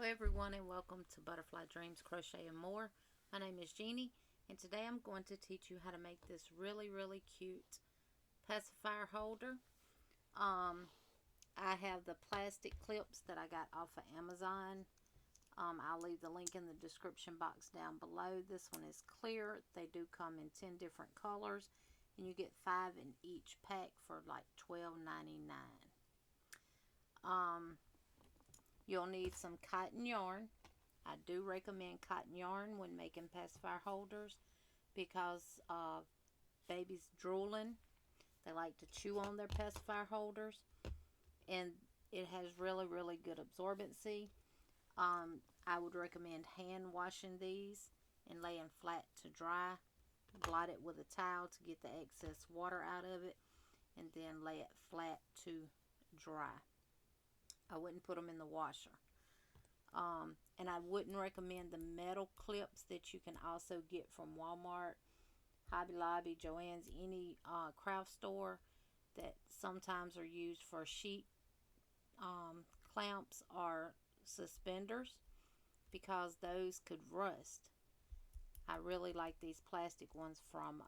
Hello everyone and welcome to Butterfly Dreams Crochet and More. My name is Jeannie and today I'm going to teach you how to make this really cute pacifier holder. I have the plastic clips that I got off of Amazon. I'll leave the link in the description box down below. This one is clear. They do come in 10 different colors and you get 5 in each pack for like $12.99. You'll need some cotton yarn. I do recommend cotton yarn when making pacifier holders because babies drooling, they like to chew on their pacifier holders, and it has really good absorbency. I would recommend hand washing these and laying flat to dry. Blot it with a towel to get the excess water out of it, and then lay it flat to dry. I wouldn't put them in the washer. And I wouldn't recommend the metal clips that you can also get from Walmart, Hobby Lobby, Joann's, any craft store that sometimes are used for sheet clamps or suspenders, because those could rust. I really like these plastic ones from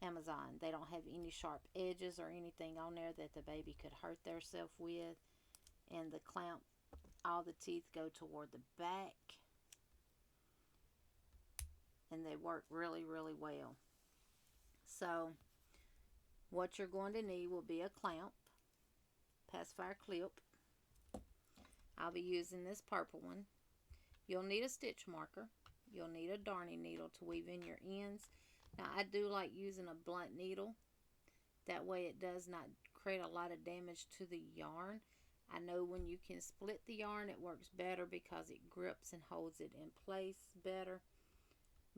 Amazon. They don't have any sharp edges or anything on there that the baby could hurt themselves with. And the clamp, all the teeth go toward the back. And they work really well. So, what you're going to need will be a clamp, pacifier clip. I'll be using this purple one. You'll need a stitch marker. You'll need a darning needle to weave in your ends. Now, I do like using a blunt needle. That way it does not create a lot of damage to the yarn. I know when you can split the yarn, it works better because it grips and holds it in place better.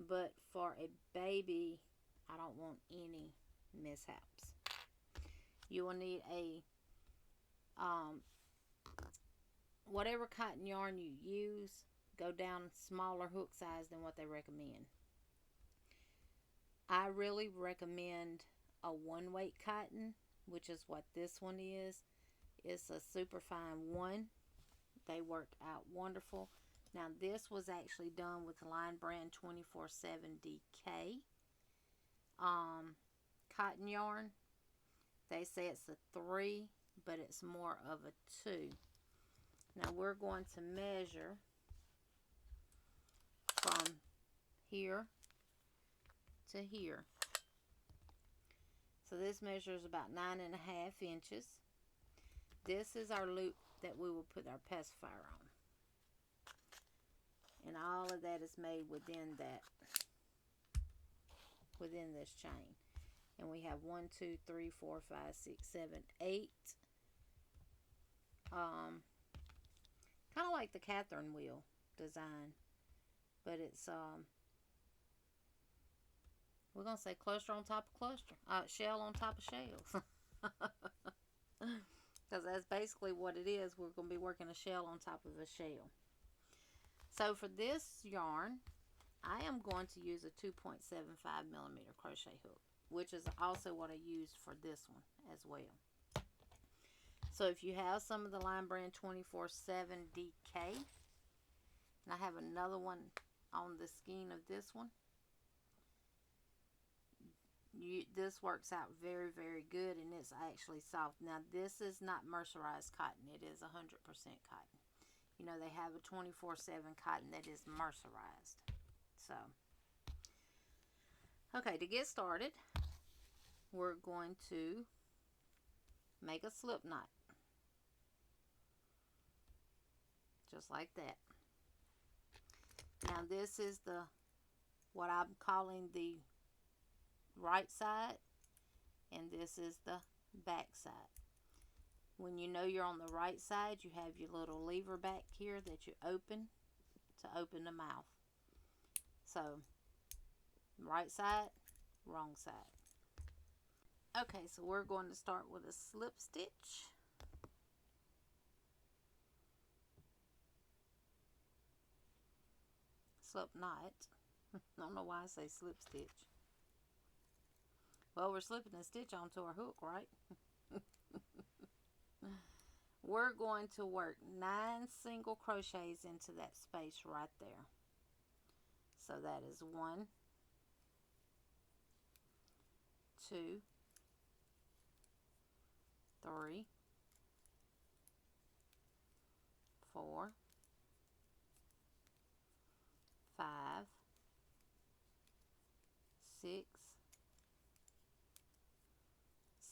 But for a baby, I don't want any mishaps. You will need a whatever cotton yarn you use, go down smaller hook size than what they recommend. I really recommend a 1-weight cotton, which is what this one is. It's a super fine 1. They work out wonderful. Now this was actually done with Line Brand 24/7 DK cotton yarn. They say it's a 3, but it's more of a 2. Now we're going to measure from here to here. So this measures about 9.5 inches. This is our loop that we will put our pacifier on. And all of that is made within this chain. And we have 1, 2, 3, 4, 5, 6, 7, 8. Kind of like the Catherine wheel design, but it's we're gonna say cluster on top of cluster, shell on top of shells. Because that's basically what it is. We're going to be working a shell on top of a shell. So for this yarn, I am going to use a 2.75 millimeter crochet hook, which is also what I used for this one as well. So if you have some of the Line Brand 24/7 DK, and I have another one on the skein of this one, this works out very good, and it's actually soft. Now this is not mercerized cotton, it is 100% cotton. You know, they have a 24/7 cotton that is mercerized. So okay, to get started, we're going to make a slip knot just like that. Now this is the what I'm calling the right side, and this is the back side. When you know you're on the right side, you have your little lever back here that you open to open the mouth. So right side, wrong side. Okay, so we're going to start with a slip stitch. Slip knot. I don't know why I say slip stitch. Well, we're slipping a stitch onto our hook, right? we're going to work 9 single crochets into that space right there. So that is 1, 2, 3, 4, 5, 6,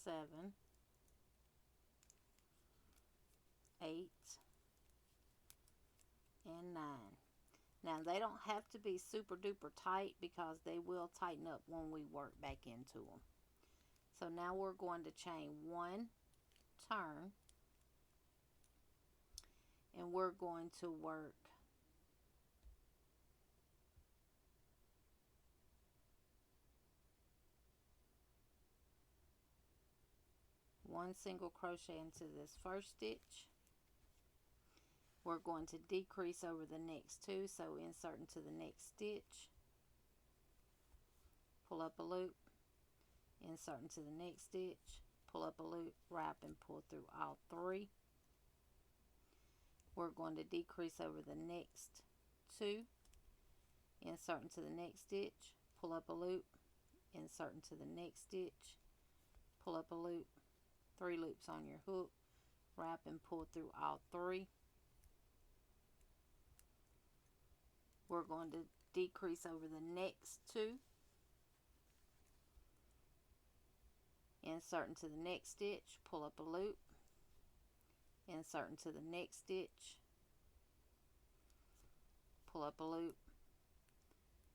7, 8, and 9. Now they don't have to be super duper tight because they will tighten up when we work back into them. So now we're going to chain 1, turn, and we're going to work 1 single crochet into this first stitch. We're going to decrease over the next 2, so insert into the next stitch, pull up a loop, insert into the next stitch, pull up a loop, wrap and pull through all 3. We're going to decrease over the next 2, insert into the next stitch, pull up a loop, insert into the next stitch, pull up a loop, 3 loops on your hook, wrap and pull through all 3. We're going to decrease over the next 2, insert into the next stitch, pull up a loop, insert into the next stitch, pull up a loop,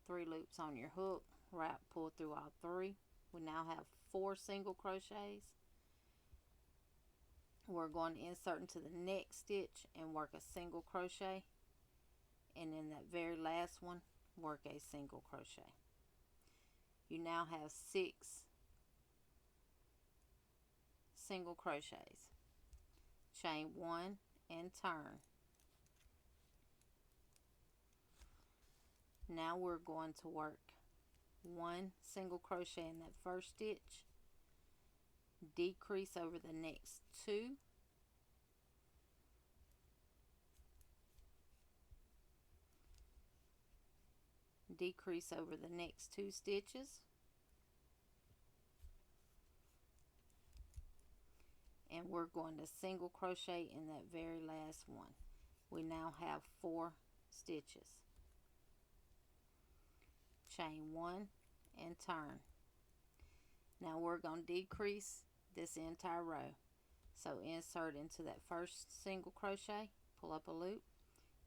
3 loops on your hook, wrap, pull through all 3. We now have 4 single crochets. We're going to insert into the next stitch and work a single crochet, and in that very last one work a single crochet. You now have 6 single crochets. Chain 1 and turn. Now we're going to work 1 single crochet in that first stitch, decrease over the next 2, decrease over the next 2 stitches, and we're going to single crochet in that very last one. We now have 4 stitches. Chain 1 and turn. Now we're going to decrease this entire row. So insert into that first single crochet, pull up a loop,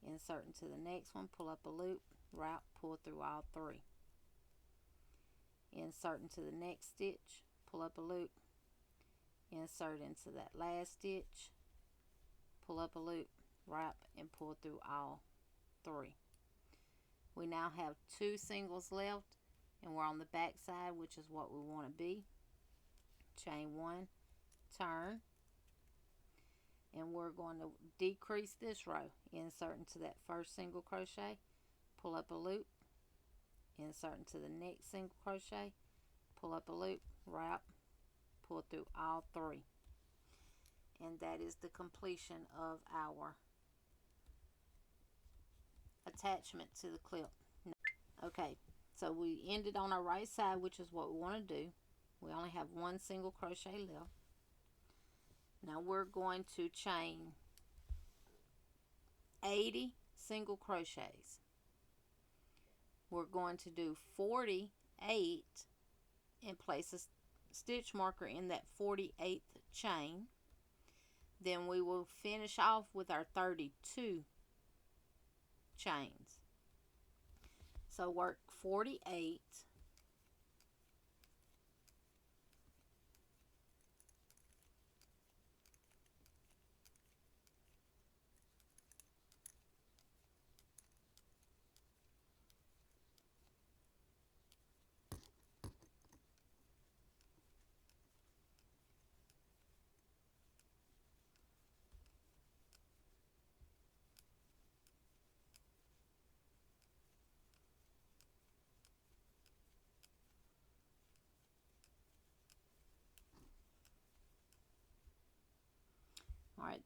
insert into the next one, pull up a loop, wrap, pull through all 3. Insert into the next stitch, pull up a loop, insert into that last stitch, pull up a loop, wrap and pull through all 3. We now have 2 singles left, and we're on the back side, which is what we want to be. Chain 1, turn, and we're going to decrease this row. Insert into that first single crochet, pull up a loop, insert into the next single crochet, pull up a loop, wrap, pull through all 3. And that is the completion of our attachment to the clip. Okay, so we ended on our right side, which is what we want to do. We only have 1 single crochet left. Now we're going to chain 80 single crochets. We're going to do 48 and place a stitch marker in that 48th chain. Then we will finish off with our 32 chains. So work 48,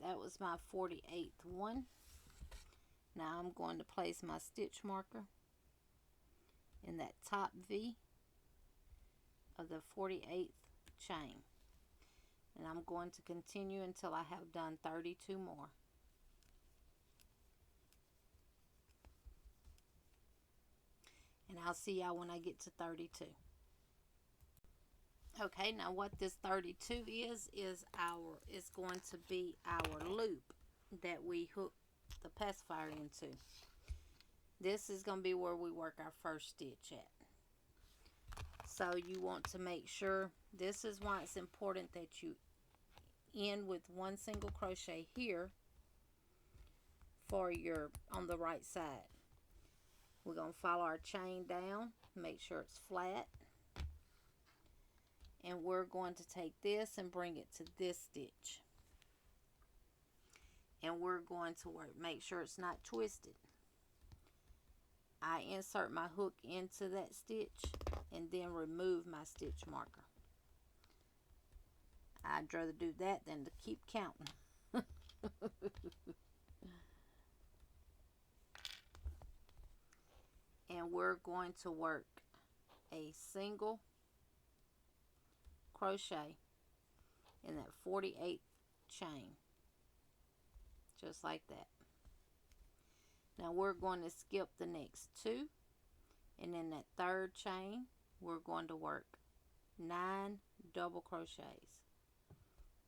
Alright, that was my 48th one. Now I'm going to place my stitch marker in that top V of the 48th chain. And I'm going to continue until I have done 32 more. And I'll see y'all when I get to 32. Okay, now what this 32 is going to be our loop that we hook the pacifier into. This is going to be where we work our first stitch at. So you want to make sure, this is why it's important that you end with one single crochet here for your, on the right side. We're going to follow our chain down, make sure it's flat. And we're going to take this and bring it to this stitch. And we're going to work, make sure it's not twisted. I insert my hook into that stitch and then remove my stitch marker. I'd rather do that than to keep counting. And we're going to work a single crochet in that 48th chain, just like that. Now we're going to skip the next two, and in that third chain we're going to work 9 double crochets.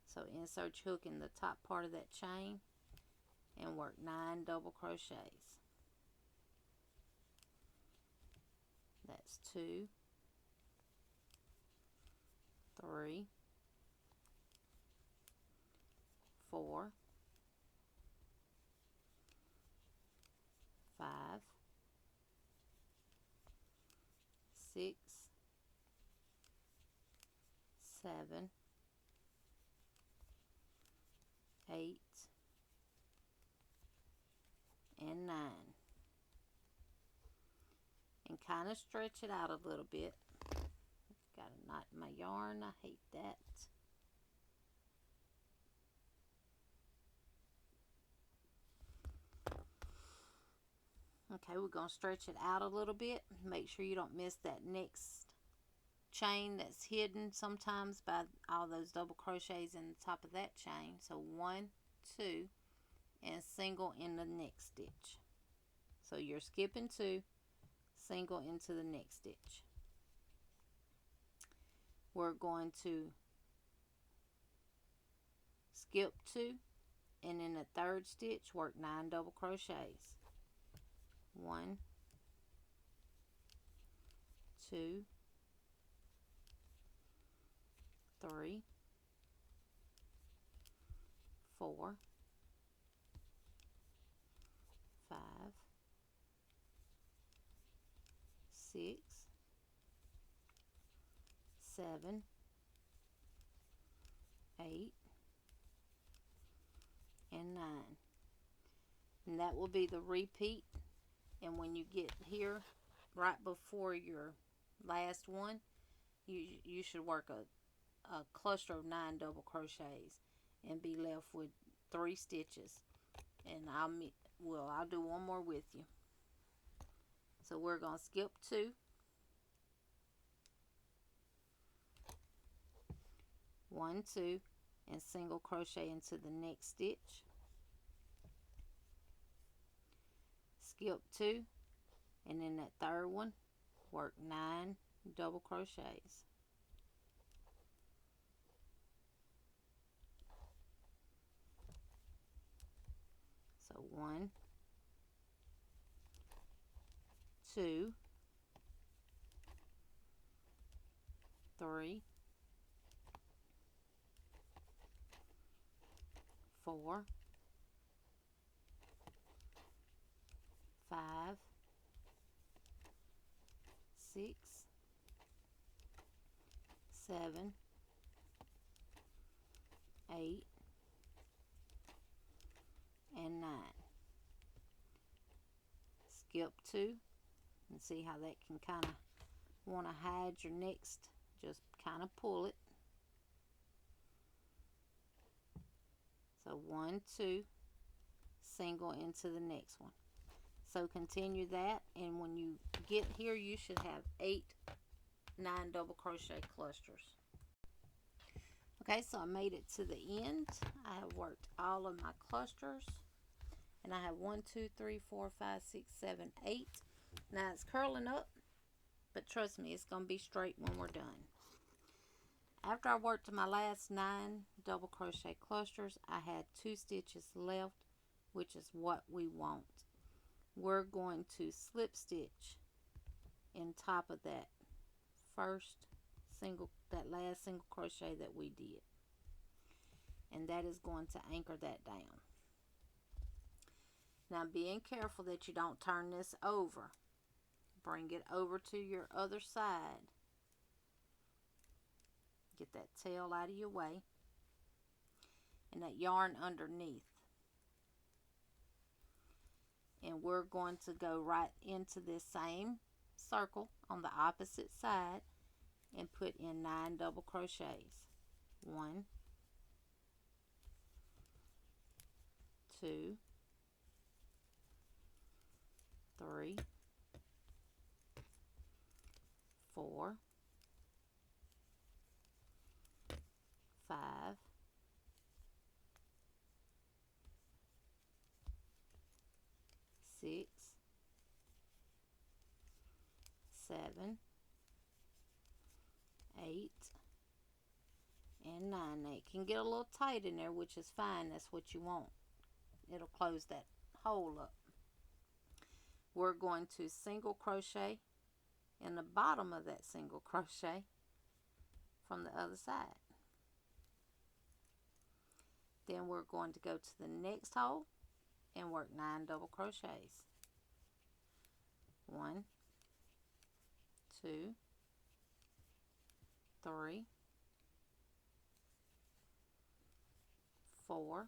So insert your hook in the top part of that chain and work 9 double crochets. That's 2, 3, 4, 5, 6, 7, 8, and 9. And kind of stretch it out a little bit. Got a knot in my yarn. I hate that. Okay, we're going to stretch it out a little bit. Make sure you don't miss that next chain that's hidden sometimes by all those double crochets in the top of that chain. So 1, 2, and single in the next stitch. So you're skipping 2, single into the next stitch. We're going to skip 2, and in the third stitch work 9 double crochets. 1, 2, 3, 4, 5, 6, 7, 8, and 9. And that will be the repeat. And when you get here, right before your last one, you should work a cluster of 9 double crochets and be left with 3 stitches. And I'll do one more with you. So we're going to skip 2, 1, 2, and single crochet into the next stitch. Skip 2, and in that third one work 9 double crochets. So 1, 2, 3, 4, 5, 6, 7, 8, and 9. Skip 2, and see how that can kind of want to hide your next. Just kind of pull it. So 1, 2, single into the next one. So continue that, and when you get here, you should have 8 9 double crochet clusters. Okay, so I made it to the end. I have worked all of my clusters, and I have 1, 2, 3, 4, 5, 6, 7, 8. Now it's curling up, but trust me, it's going to be straight when we're done. After I worked my last 9 double crochet clusters, I had 2 stitches left, which is what we want. We're going to slip stitch in top of that last single crochet that we did, and that is going to anchor that down. Now being careful that you don't turn this over. Bring it over to your other side. Get that tail out of your way, and that yarn underneath. And we're going to go right into this same circle on the opposite side and put in 9 double crochets. 1, 2, 3, 4, 5, 6, 7, 8, and 9. Now it can get a little tight in there, which is fine. That's what you want. It'll close that hole up. We're going to single crochet in the bottom of that single crochet from the other side. Then we're going to go to the next hole and work 9 double crochets. 1, 2, 3, 4,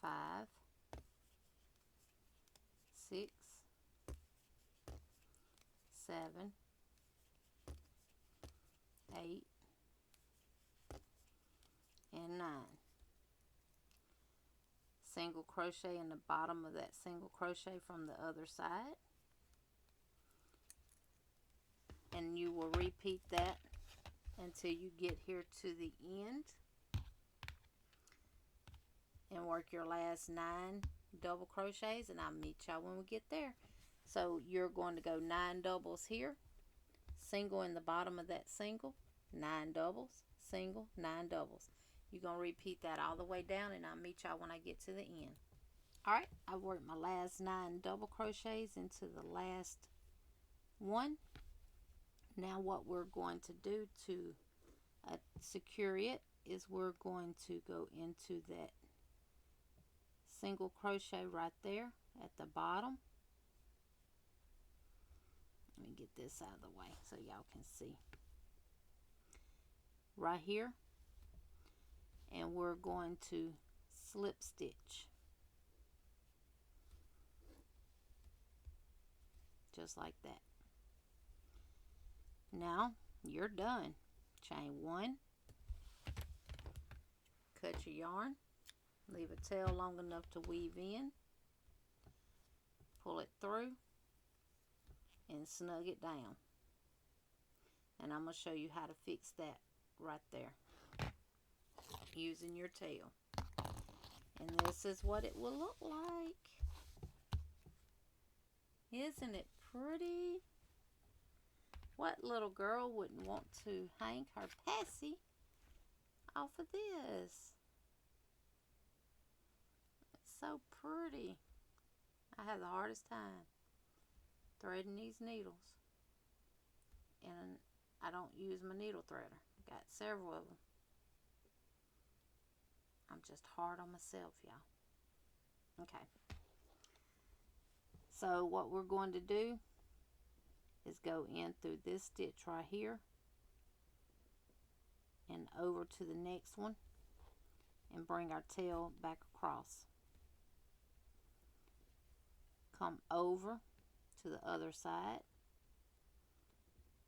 5, 6, 7, 8, and 9. Single crochet in the bottom of that single crochet from the other side, and you will repeat that until you get here to the end and work your last 9 double crochets, and I'll meet y'all when we get there. So you're going to go 9 doubles here, single in the bottom of that single, 9 doubles, single, 9 doubles. You're going to repeat that all the way down, and I'll meet y'all when I get to the end. Alright, I worked my last 9 double crochets into the last one. Now what we're going to do to secure it is we're going to go into that single crochet right there at the bottom. Let me get this out of the way so y'all can see. Right here. And we're going to slip stitch. Just like that. Now you're done. Chain 1. Cut your yarn. Leave a tail long enough to weave in. Pull it through and snug it down. And I'm going to show you how to fix that right there using your tail. And this is what it will look like. Isn't it pretty? What little girl wouldn't want to hang her passy off of this? It's so pretty. I have the hardest time threading these needles, and I don't use my needle threader. I got several of them. I'm just hard on myself, y'all. Okay. So what we're going to do is go in through this stitch right here and over to the next one and bring our tail back across. Come over to the other side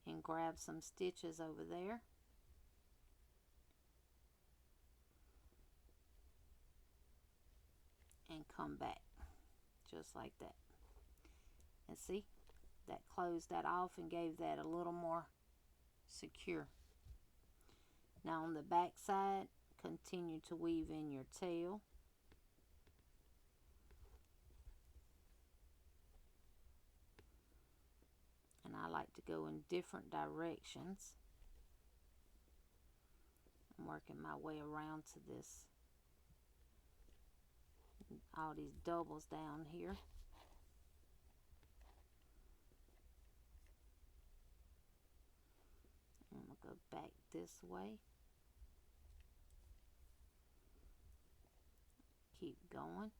and grab some stitches over there. and come back just like that. And see, that closed that off and gave that a little more secure. Now on the back side, continue to weave in your tail. And I like to go in different directions. I'm working my way around to this, all these doubles down here. I'm going to go back this way. Keep going.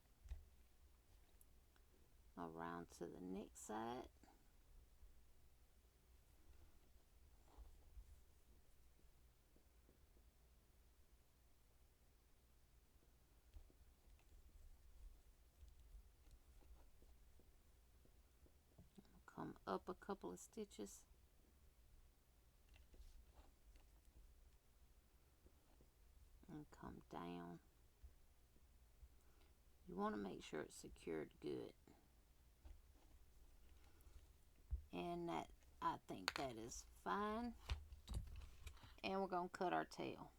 Around to the next side. Come up a couple of stitches. And come down. You want to make sure it's secured good. And that, I think that is fine. And we're going to cut our tail.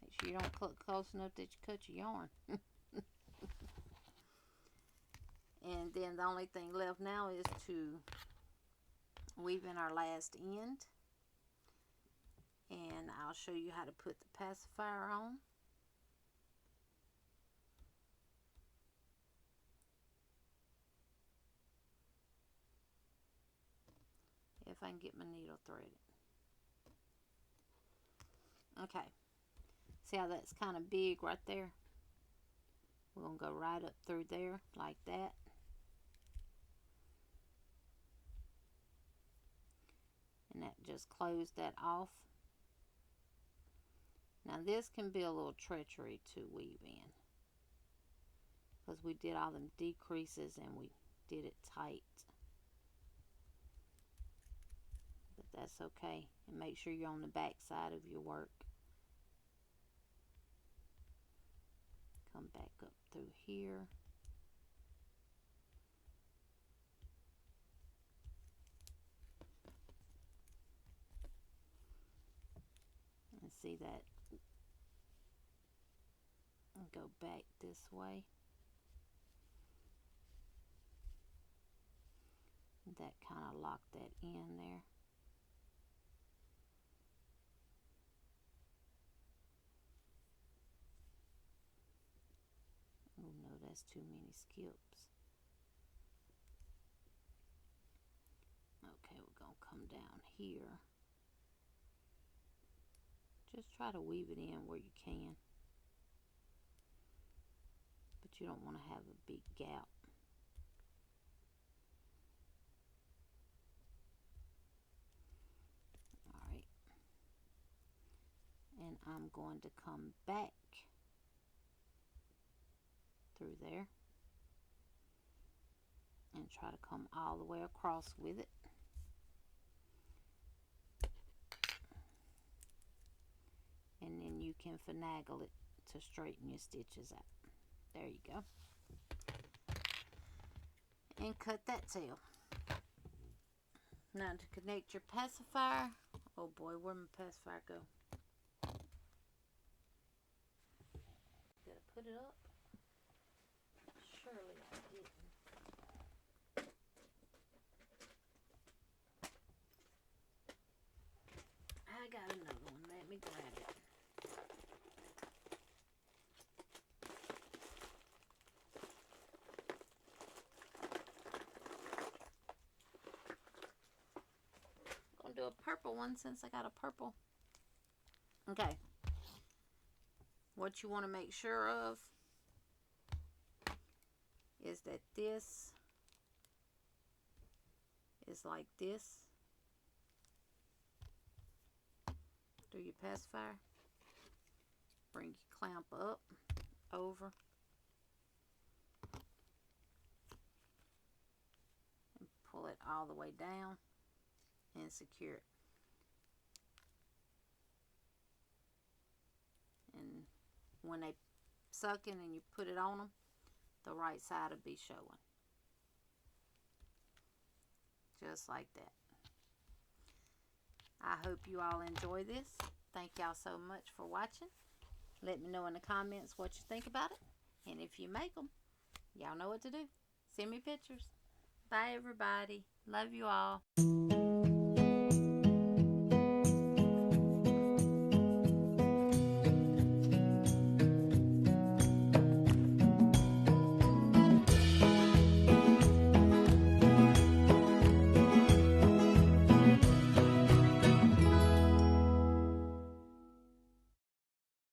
Make sure you don't cut close enough that you cut your yarn. And then the only thing left now is to weave in our last end. And I'll show you how to put the pacifier on. If I can get my needle threaded. Okay. See how that's kind of big right there? We're going to go right up through there like that. And that just closed that off. Now this can be a little treachery to weave in, because we did all them decreases and we did it tight. But that's okay. And make sure you're on the back side of your work. Come back up through here. And see that, and go back this way. That kind of locked that in there. Oh no, that's too many skips. Okay, we're going to come down here. Just try to weave it in where you can. But you don't want to have a big gap. Alright. And I'm going to come back through there. And try to come all the way across with it. And then you can finagle it to straighten your stitches out. There you go. And cut that tail. Now to connect your pacifier. Oh boy, where'd my pacifier go? Did I put it up? Surely I didn't. I got another one. Let me grab it. I'm gonna do a purple one since I got a purple. Okay. What you want to make sure of is that this is like this. Do your pacifier. Bring your clamp up, over, and pull it all the way down and secure it. And when they sucking and you put it on them, the right side will be showing. Just like that. I hope you all enjoy this. Thank y'all so much for watching. Let me know in the comments what you think about it. And if you make them, y'all know what to do. Send me pictures. Bye, everybody. Love you all.